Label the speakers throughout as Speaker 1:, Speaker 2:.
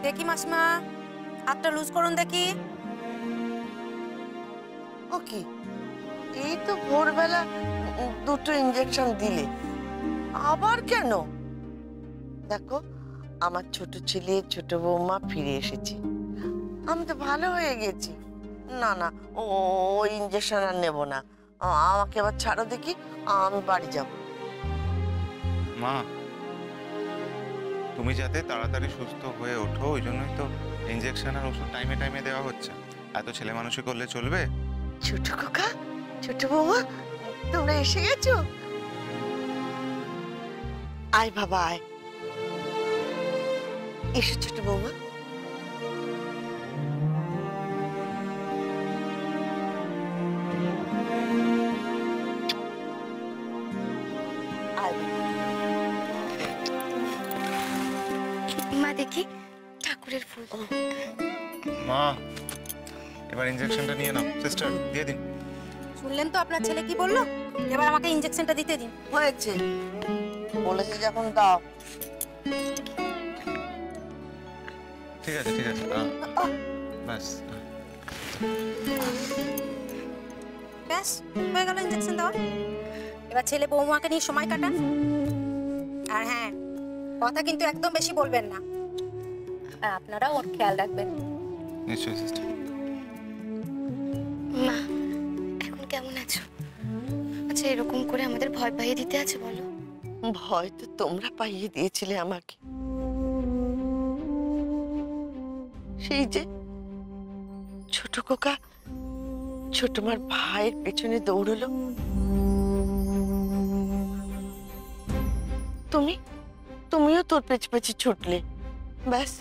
Speaker 1: দেখি মাসিমা, হাতটা লুজ করুন দেখি।
Speaker 2: ও কি, এই তো ভোরবেলা দুটো ইঞ্জেকশন দিলে, আবার কেন? দেখো, আমার ছোট ছেলে ছোট বৌমা ফিরে এসেছে, আমি তো ভালো হয়ে গেছি। না না, ও ইঞ্জেকশন আর নেবো না, আমাকে আবার ছাড়ো দেখি, আমি বাড়ি যাব।
Speaker 3: মা, তুমি যাতে তাড়াতাড়ি সুস্থ হয়ে ওঠো, ওই জন্যই তো ইনজেকশন আর ওষুধ টাইমে টাইমে দেওয়া হচ্ছে। এত ছেলে মানুষই করলে চলবে?
Speaker 2: ছোট খোকা, ছোট বৌমা, তোমরা এসে গেছো? আয় বাবা আয়, এসো ছোট বৌমা।
Speaker 4: মা দেখি ঠাকুরের ফুল।
Speaker 3: মা, এবার ইনজেকশনটা নিয়ে নাও। সিস্টার, দিয়ে দিন।
Speaker 1: শুনলেন তো আপনার ছেলে কি বললো? এবার আমাকে ইনজেকশনটা দিতে দিন।
Speaker 2: হয়েছে, বলেছে যখন দাও।
Speaker 3: ঠিক আছে ঠিক আছে, ব্যাস
Speaker 1: ব্যাস হয়ে গেল ইনজেকশন দেওয়া। এবার ছেলে বৌমাকে নিয়ে সময় কাটান। আর হ্যাঁ, কথা কিন্তু একদম বেশি বলবেন না, আর আপনারা ওর খেয়াল রাখবেন।
Speaker 3: নিশ্চয়ই সিস্টার।
Speaker 4: মা, এখন কেমন আছো? আচ্ছা, এরকম করে আমাদের ভয় পাইয়ে দিতে আছে বলো?
Speaker 2: ভয় তো তোমরা পাইয়ে দিয়েছিলে আমাকে। সেই যে ছোট খোকা ছোট মার ভাইয়ের পেছনে দৌড়লো, তুমিও তোর পেছনে পেছনে ছুটলে, ব্যাস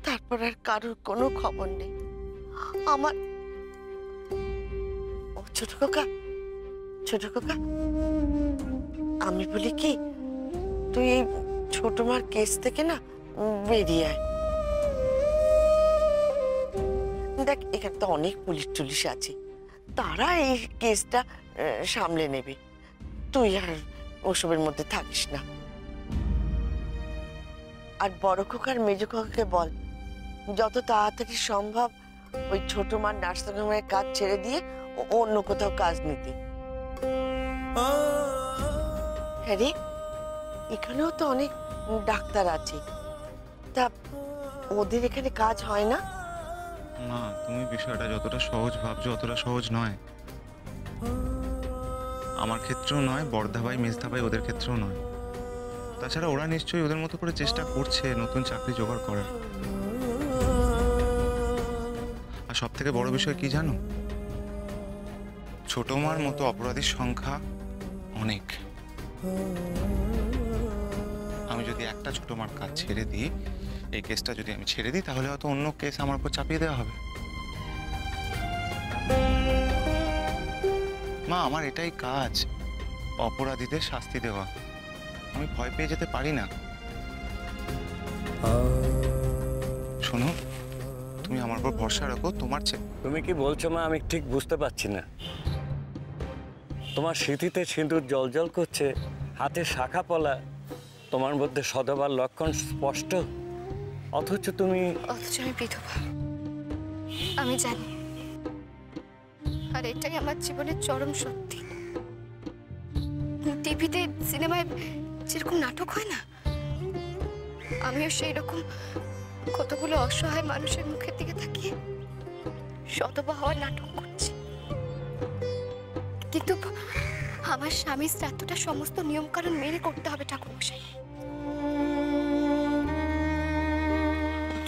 Speaker 2: তারপর আর কারোর কোনো খবর নেই আমার। ও ছোট খোকা, আমি বলি কি, তুই এই ছোট মার কেস থেকে না বেরিয়ে আয়। দেখ, এখানে তো অনেক পুলিশ টুলিশ আছে, তারা এই কেসটা সামলে নেবে। তুই আর ওসবের মধ্যে থাকিস না। আর বড় খোকার মেজ খোকাকে বল যত তাড়াতাড়ি সম্ভব ওই ছোট মার নার্সিংহোমের কাজ ছেড়ে দিয়ে অন্য কোথাও কাজ নিতে। হ্যাঁ রে, এখানেও তো অনেক ডাক্তার আছে, তা ওদের এখানে কাজ হয় না?
Speaker 3: মা, তুমি বিষয়টা যতটা সহজ ভাবছো অতটা সহজ নয়। আমার ক্ষেত্রেও নয়, বড়দা ভাই মেজদা ভাই ওদের ক্ষেত্রেও নয়। তাছাড়া ওরা নিশ্চয়ই ওদের মতো করে চেষ্টা করছে নতুন চাকরি জোগাড় করার। আর সব থেকে বড় বিষয় কি জানো, ছোট মার মতো অপরাধীর সংখ্যা অনেক। আমি যদি একটা ছোট মার কাজ ছেড়ে দিই, এই কেসটা যদি আমি ছেড়ে দিই, তাহলে হয়তো অন্য কেস আমার উপর চাপিয়ে দেওয়া হবে। মা, আমার এটাই কাজ, অপরাধীদের শাস্তি দেওয়া। আমি ভয় পেয়ে যেতে পারি না। শোনো, তুমি আমার উপর ভরসা রাখো। তোমার
Speaker 5: তুমি কি বলছো মা, আমি ঠিক বুঝতে পারছি না। তোমার স্মৃতিতে সিঁদুর জ্বলজ্বল করছে, হাতে শাখা পলা, তোমার মধ্যে সদবার লক্ষণ স্পষ্ট, অথচ আমি
Speaker 4: বিধবা। আমি জানি, আর এটাই আমার জীবনের চরম সত্যি। টিভিতে সিনেমায় যেরকম নাটক হয় না, আমিও সেই রকম কতগুলো অসহায় মানুষের মুখের দিকে তাকিয়ে সতবা হওয়ার নাটক করছি। কিন্তু আমার স্বামীর শ্রাদ্ধটা সমস্ত নিয়ম কানুন মেনে করতে হবে ঠাকুরমশাই।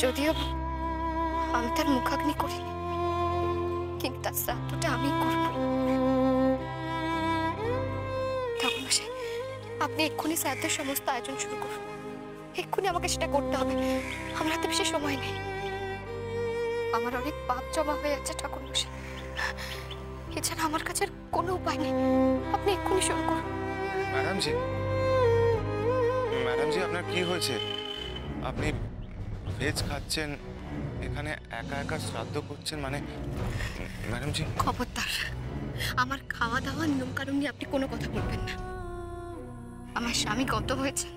Speaker 4: যদিও আমি তার মুখাগ্নি করিনি, কিন্তু তার শ্রাদ্ধটা আমি করব। ঠাকুরমশাই, আপনি এক্ষুনি শ্রাদ্ধের সমস্ত আয়োজন শুরু করুন। এক্ষুনি আমাকে সেটা করতে হবে, আমার হাতে বেশি সময় নেই। আমার অনেক পাপ জমা হয়ে যাচ্ছে ঠাকুরমশাই, এছাড়া আমার কাছে আর কোনো উপায় নেই। আপনি এক্ষুনি শুরু করুন।
Speaker 3: ম্যাডামজি, আপনার কি হয়েছে? আপনি ভেজ খাচ্ছেন, এখানে একা একা শ্রাদ্ধ করছেন, মানে ম্যাডামজি।
Speaker 4: খবরদার, আমার খাওয়া দাওয়া নিয়ম কানুন নিয়ে আপনি কোনো কথা বলবেন না। আমার স্বামী গত হয়েছে,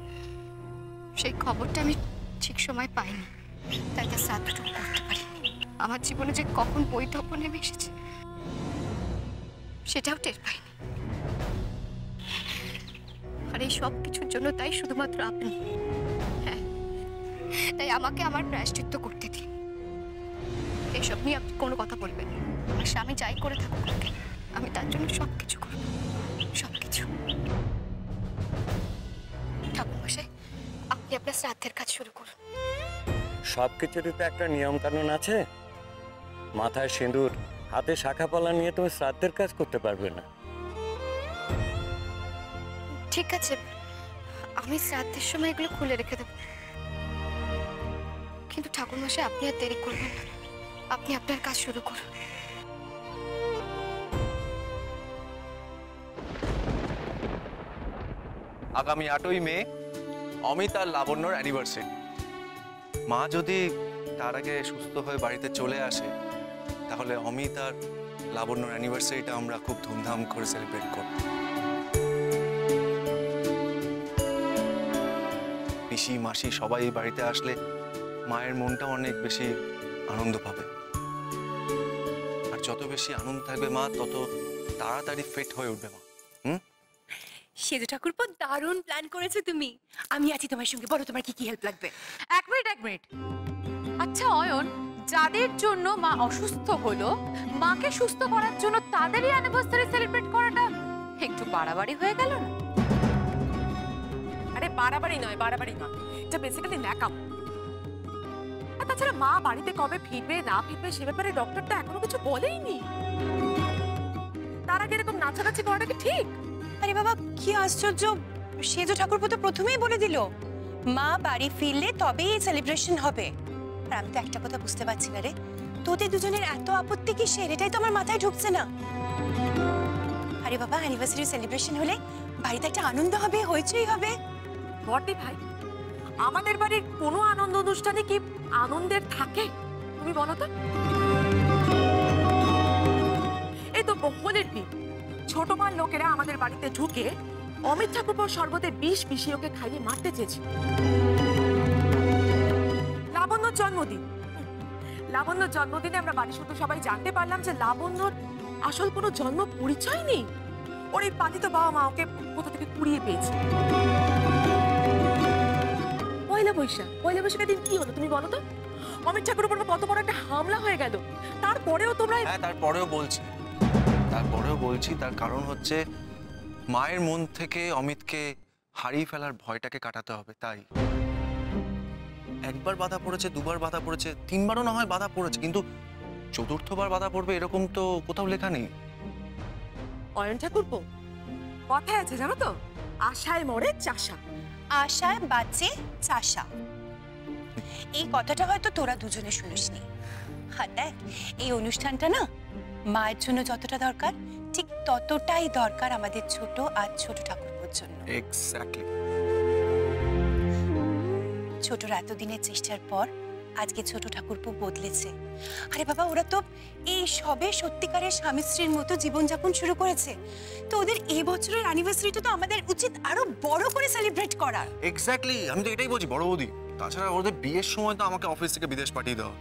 Speaker 4: সেই খবরটা আমি ঠিক সময় পাইনি। তাই তার শ্রাদ্ধটুকু করতে পারি। আমার জীবনে যে কখন বৈধব্য নেমে এসেছে সেটাও টের পাইনি। আর এই সব কিছুর জন্য তাই শুধুমাত্র আপনি। হ্যাঁ, তাই আমাকে আমার প্রায়শ্চিত্ত করতে দিন। এইসব নিয়ে আপনি কোনো কথা বলবেন না। আমার স্বামী যাই করে থাকুক না কেন, আমি তার জন্য সবকিছু করবো, সবকিছু। ঠাকুরমশাই, আপনি আপনার শ্রাদ্ধের কাজ শুরু করুন।
Speaker 5: সব কিছুরই তো একটা নিয়ম কানুন আছে। মাথায় সিঁদুর, হাতে শাখা পলা নিয়ে তুমি শ্রাদ্ধের কাজ করতে পারবে না।
Speaker 4: ঠিক আছে, আমি শ্রাদ্ধের সময় এগুলো খুলে রেখে দেব। কিন্তু ঠাকুরমশাই, আপনি আর দেরি করবেন না, আপনি আপনার কাজ শুরু করুন।
Speaker 6: আগামী 8ই মে অমিত আর লাবণ্যর অ্যানিভার্সারি। মা যদি তার আগে সুস্থ হয়ে বাড়িতে চলে আসে তাহলে অমিত আর লাবণ্যর অ্যানিভার্সারিটা আমরা খুব ধুমধাম করে সেলিব্রেট করব। পিসি মাসি সবাই বাড়িতে আসলে মায়ের মনটা অনেক বেশি আনন্দ পাবে। আর যত বেশি আনন্দ থাকবে মা, তত তাড়াতাড়ি ফিট হয়ে উঠবে মা।
Speaker 7: সেজু ঠাকুরপো, দারুণ প্ল্যান করেছো তুমি। আমি আছি তোমার সঙ্গে, বলো তোমার কি কি হেল্প লাগবে।
Speaker 8: এক মিনিট। আচ্ছা অয়ন, যাদের জন্য মা অসুস্থ হলো, মাকে সুস্থ করার জন্য তাদেরই অ্যানিভার্সারি সেলিব্রেট করাটা একটু বাড়াবাড়ি হয়ে গেল না?
Speaker 7: আরে বাড়াবাড়ি নয়, এটা বেসিক্যালি ন্যাকাম। আর তাছাড়া মা বাড়িতে কবে ফিরবে না ফিরবে সে ব্যাপারে ডক্টরটা এখনো কিছু বলেইনি। তার আগে এরকম নাচানাচি করাটা কি ঠিক?
Speaker 9: আরে বাবা, কি আশ্চর্য! সেজু ঠাকুরপো তো প্রথমেই বলে দিল মা বাড়ি ফিরলে তবেই এই সেলিব্রেশন হবে। আর আমি তো একটা কথা বুঝতে পারছি না রে, তোদের দুজনের এত আপত্তি কিসের? এটাই তো আমার মাথায় ঢুকছে না। আরে বাবা, অ্যানিভার্সারি সেলিব্রেশন হলে বাড়িতে একটা আনন্দ হবে, হইচই হবে।
Speaker 7: বটে ভাই, আমাদের বাড়ির কোনো আনন্দ অনুষ্ঠানে কি আনন্দের থাকে তুমি বলো তো? এই তো বহলের দিন ছোট মার লোকেরা আমাদের বাড়িতে ঢুকে অমিত ঠাকুরপোর শরবতে বিষ মিশিয়ে ওকে খাইয়ে মারতে চেয়েছিল। লাবণ্যর জন্মদিনে আমরা বাড়ি শুধু সবাই জানতে পারলাম যে লাবণ্যর আসল কোনো জন্ম পরিচয় নেই। ওর এই পালিত বাবা মা ওকে কোথা থেকে কুড়িয়ে পেয়েছে। পয়লা বৈশাখের দিন কি হলো তুমি বলো তো? অমিত ঠাকুরের উপর কত বড় একটা হামলা হয়ে গেল। তারপরেও তোমরা
Speaker 6: তারপরেও বলছি তার কারণ হচ্ছে মায়ের মন থেকে অমিতকে হারিয়ে ফেলার ভয়টাকে কাটাতে হবে। তাই একবার বাধা পড়েছে, দুবার বাধা পড়েছে, তিনবারও না হয় বাধা পড়েছে, কিন্তু চতুর্থবার বাধা পড়বে এরকম তো কোথাও লেখা নেই।
Speaker 7: অয়ন ঠাকুরপো, কথায় আছে জানো তো, আশায় মরে চাষা।
Speaker 9: আশায় বাঁচে চাষা, এই কথাটা হয়তো তোরা দুজনে শুনিসনি। আর দেখ, এই অনুষ্ঠানটা না মায়ের জন্য যতটা দরকার ঠিক ততটাই দরকার আমাদের ছোট আর ছোট ঠাকুরপোর জন্য।
Speaker 6: এক্স্যাক্টলি।
Speaker 9: ছোটর এতদিনের চেষ্টার পর আজকে ছোট ঠাকুরপো বদলেছে। আরে বাবা, ওরা তো এই সবে সত্যিকারের স্বামী স্ত্রীর মতো জীবনযাপন শুরু করেছে। তো ওদের এই বছরের অ্যানিভার্সারিটা তো আমাদের উচিত আরো বড় করে সেলিব্রেট করা।
Speaker 6: এক্স্যাক্টলি, আমি তো এটাই বলছি বড় বৌদি। তাছাড়া ওদের বিয়ের সময় তো আমাকে অফিস থেকে বিদেশ পাঠিয়ে দেওয়া,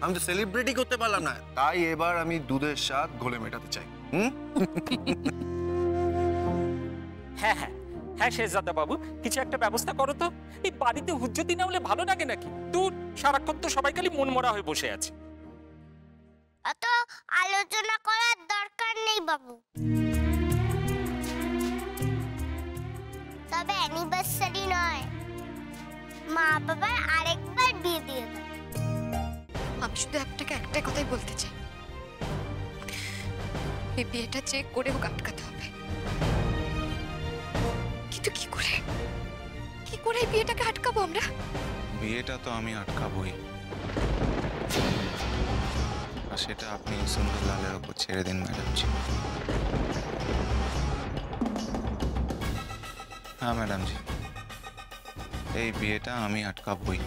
Speaker 6: আমি তো সেলিব্রেটই করতে পারলাম না। তাই এবার আমি দুধের স্বাদ ঘোলে মেটাতে চাই।
Speaker 10: হ্যাঁ শেহজাদা বাবু, কিছু একটা ব্যবস্থা করো তো। এই বাড়িতে হুজ্জতি না হলে ভালো লাগে নাকি? দূর, সারাক্ষণ তো সবাই খালি মন মরা হয়ে বসে আছে।
Speaker 11: অত আলোচনা করার দরকার নেই বাবু। তবে অ্যানিভার্সারি নয়, মা বাবার আরেকবার বিয়ে দিয়ে দাও।
Speaker 4: আমি শুধু আপনাকে একটাই কথাই বলতে চাই, এই বিয়েটা চেক করে হোক আটকাতে হবে। কিন্তু কি করে এই বিয়েটাকে আটকাবো আমরা?
Speaker 3: বিয়েটা তো আমি আটকাবই, আর সেটা আপনি সুন্দরলালের ওপর ছেড়ে দিন ম্যাডামজি। হ্যাঁ ম্যাডামজি, এই বিয়েটা আমি আটকাবই।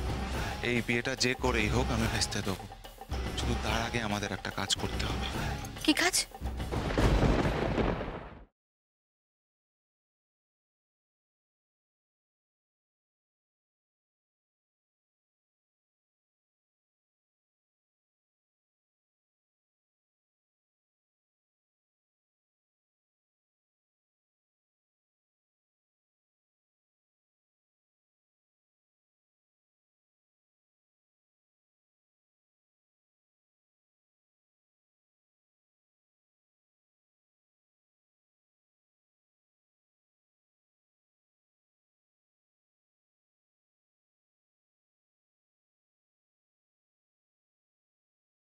Speaker 3: এই বিয়েটা যে করেই হোক আমি ভেস্তে দেবো। শুধু তার আগে আমাদের একটা কাজ করতে হবে।
Speaker 4: কি কাজ?